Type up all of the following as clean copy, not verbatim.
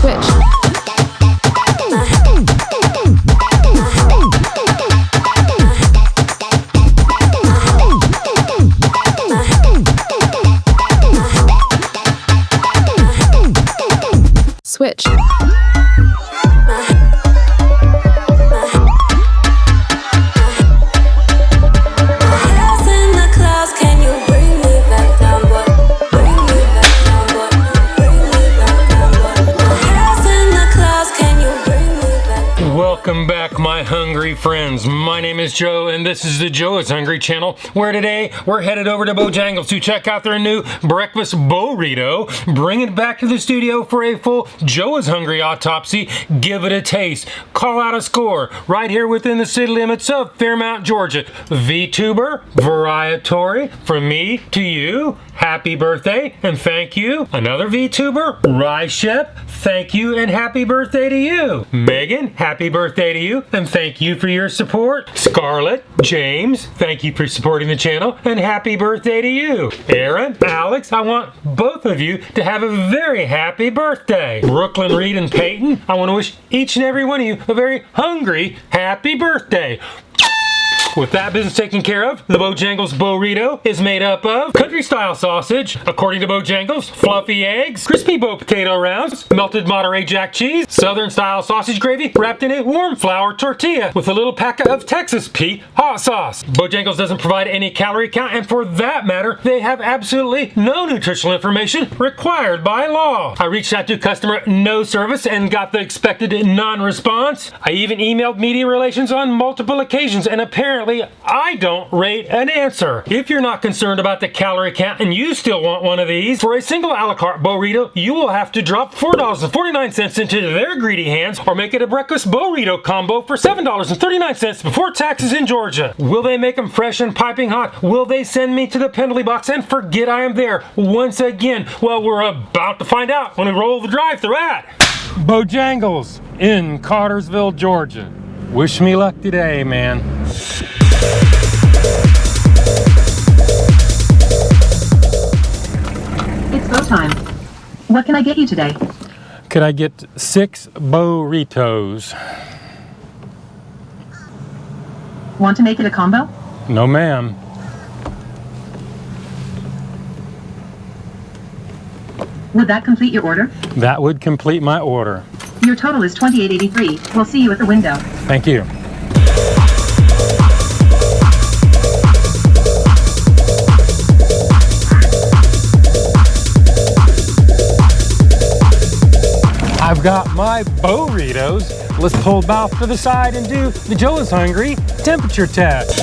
Switch. Switch. Welcome back, my hungry friends. My name is Joe, and this is the Joe is Hungry channel, where today we're headed over to Bojangles to check out their new breakfast Bo-Rito, bring it back to the studio for a full Joe is Hungry autopsy, give it a taste, call out a score, right here within the city limits of Fairmount, Georgia. VTuber, Variatory, from me to you, happy birthday and thank you. Another VTuber, Rice Chef, thank you and happy birthday to you. Megan, happy birthday to you and thank you for your support. Scarlett, James, thank you for supporting the channel and happy birthday to you. Aaron, Alex, I want both of you to have a very happy birthday. Brooklyn, Reed, and Peyton, I want to wish each and every one of you a very hungry happy birthday. With that business taken care of, the Bojangles Bo-Rito is made up of country-style sausage, according to Bojangles, fluffy eggs, crispy Bo potato rounds, melted Monterey Jack cheese, southern-style sausage gravy wrapped in a warm flour tortilla with a little packet of Texas Pete hot sauce. Bojangles doesn't provide any calorie count, and for that matter, they have absolutely no nutritional information required by law. I reached out to customer no service and got the expected non-response. I even emailed media relations on multiple occasions, and apparently I don't rate an answer. If you're not concerned about the calorie count and you still want one of these, for a single a la carte Bo-Rito, you will have to drop $4.49 into their greedy hands or make it a breakfast Bo-Rito combo for $7.39 before taxes in Georgia. Will they make them fresh and piping hot? Will they send me to the penalty box and forget I am there once again? Well, we're about to find out when we roll the drive-thru at Bojangles in Cartersville, Georgia. Wish me luck today, man. It's go time. What can I get you today? Could I get 6 Bo-Ritos? Want to make it a combo? No, ma'am. Would that complete your order? That would complete my order. Your total is $28.83. We'll see you at the window. Thank you. I've got my Bo-Ritos. Let's pull mouth to the side and do the Joe is Hungry temperature test.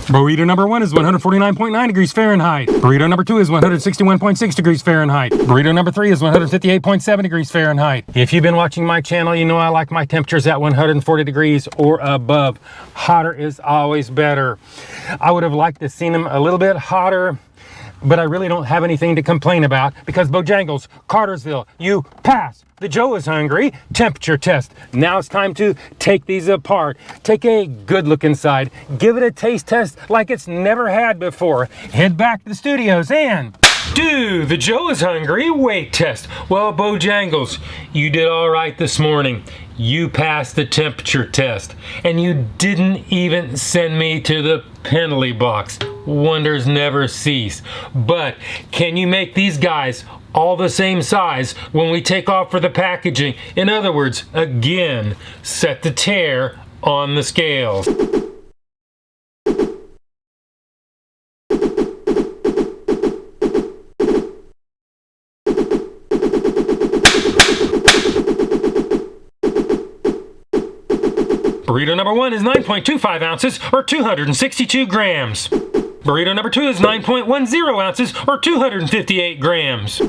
Burrito number 1 is 149.9 degrees Fahrenheit. Burrito number 2 is 161.6 degrees Fahrenheit. Burrito number 3 is 158.7 degrees Fahrenheit. If you've been watching my channel, you know I like my temperatures at 140 degrees or above. Hotter is always better. I would have liked to see them a little bit hotter, but I really don't have anything to complain about because Bojangles, Cartersville, you pass the Joe is Hungry temperature test. Now it's time to take these apart. Take a good look inside. Give it a taste test like it's never had before. Head back to the studios and do the Joe is Hungry weight test. Well, Bojangles, you did all right this morning. You passed the temperature test and you didn't even send me to the penalty box. Wonders never cease. But can you make these guys all the same size when we take off for the packaging? In other words, again, set the tear on the scales. Burrito number 1 is 9.25 ounces or 262 grams. Burrito number 2 is 9.10 ounces or 258 grams.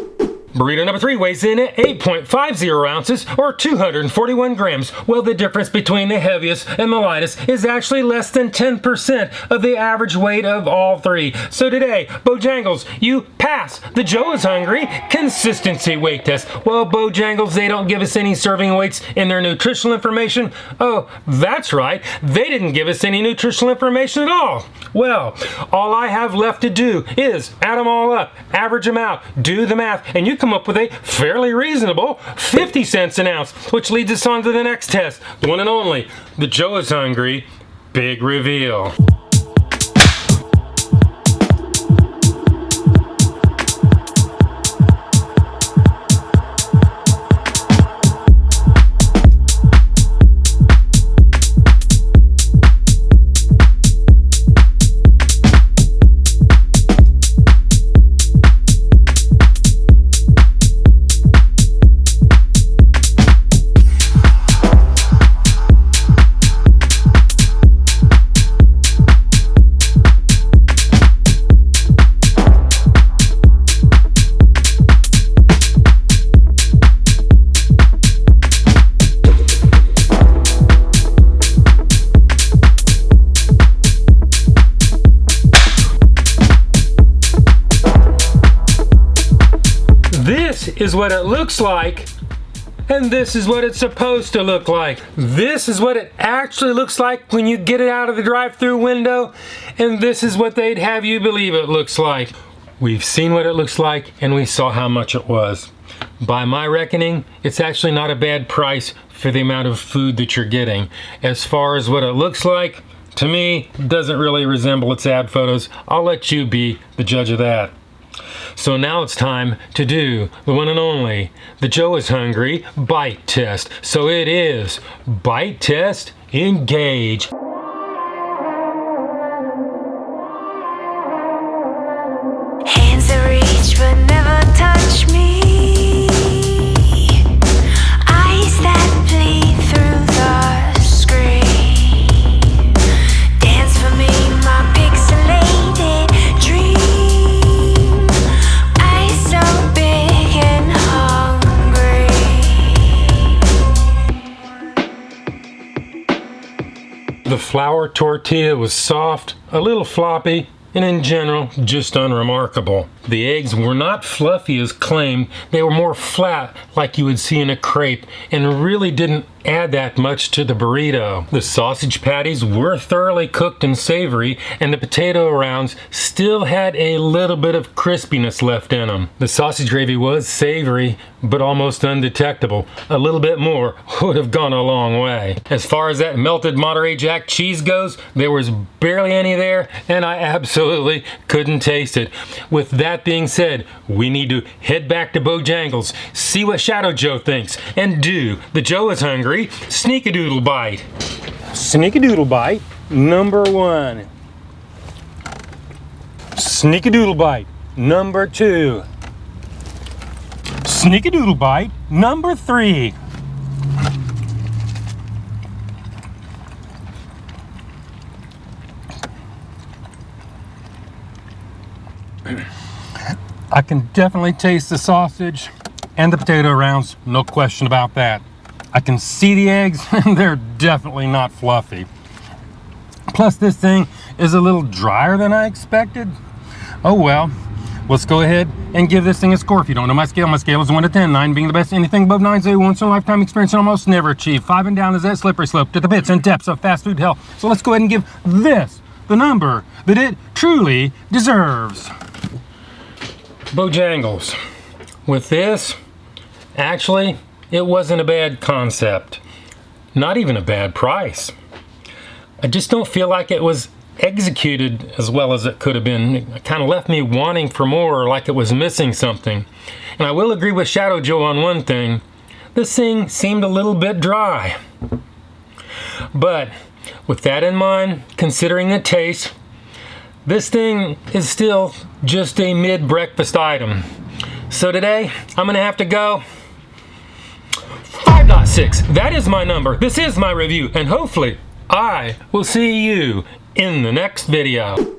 Burrito number 3 weighs in at 8.50 ounces or 241 grams. Well, the difference between the heaviest and the lightest is actually less than 10% of the average weight of all three. So today, Bojangles, you pass the Joe is Hungry consistency weight test. Well, Bojangles, they don't give us any serving weights in their nutritional information. Oh, that's right. They didn't give us any nutritional information at all. Well, all I have left to do is add them all up, average them out, do the math, and you come up with a fairly reasonable 50 cents an ounce, which leads us on to the next test, the one and only, the Joe is Hungry Big Reveal. This is what it looks like, and this is what it's supposed to look like. This is what it actually looks like when you get it out of the drive-thru window, and this is what they'd have you believe it looks like. We've seen what it looks like, and we saw how much it was. By my reckoning, it's actually not a bad price for the amount of food that you're getting. As far as what it looks like, to me, doesn't really resemble its ad photos. I'll let you be the judge of that. So now it's time to do the one and only, the Joe is Hungry bite test. So it is bite test, engage. Hands that reach but never touch me. Eyes that bleed through the screen. Dance for me, my pixelated dream. Eyes so big and hungry. The flour tortilla was soft, a little floppy, and in general, just unremarkable. The eggs were not fluffy as claimed. They were more flat like you would see in a crepe and really didn't add that much to the burrito. The sausage patties were thoroughly cooked and savory, and the potato rounds still had a little bit of crispiness left in them. The sausage gravy was savory, but almost undetectable. A little bit more would have gone a long way. As far as that melted Monterey Jack cheese goes, there was barely any there, and I absolutely couldn't taste it. With that being said, we need to head back to Bojangles, see what Shadow Joe thinks, and do the Joe is Hungry Sneak-a-Doodle Bite. Sneak-a-Doodle Bite number 1. Sneak-a-Doodle Bite number 2. Sneak-a-Doodle Bite number 3. I can definitely taste the sausage and the potato rounds, no question about that. I can see the eggs, and they're definitely not fluffy. Plus, this thing is a little drier than I expected. Oh well, let's go ahead and give this thing a score. If you don't know my scale is 1 to 10, 9 being the best. Anything above 9 is a once-in-a-lifetime experience and almost never achieved. 5 and down is that slippery slope to the pits and depths of fast food hell. So let's go ahead and give this the number that it truly deserves. Bojangles. With this, actually, it wasn't a bad concept. Not even a bad price. I just don't feel like it was executed as well as it could have been. It kind of left me wanting for more, like it was missing something. And I will agree with Shadow Joe on one thing. This thing seemed a little bit dry. But with that in mind, considering the taste, this thing is still just a mid-breakfast item. So today, I'm gonna have to go 5.6. That is my number. This is my review, and hopefully I will see you in the next video.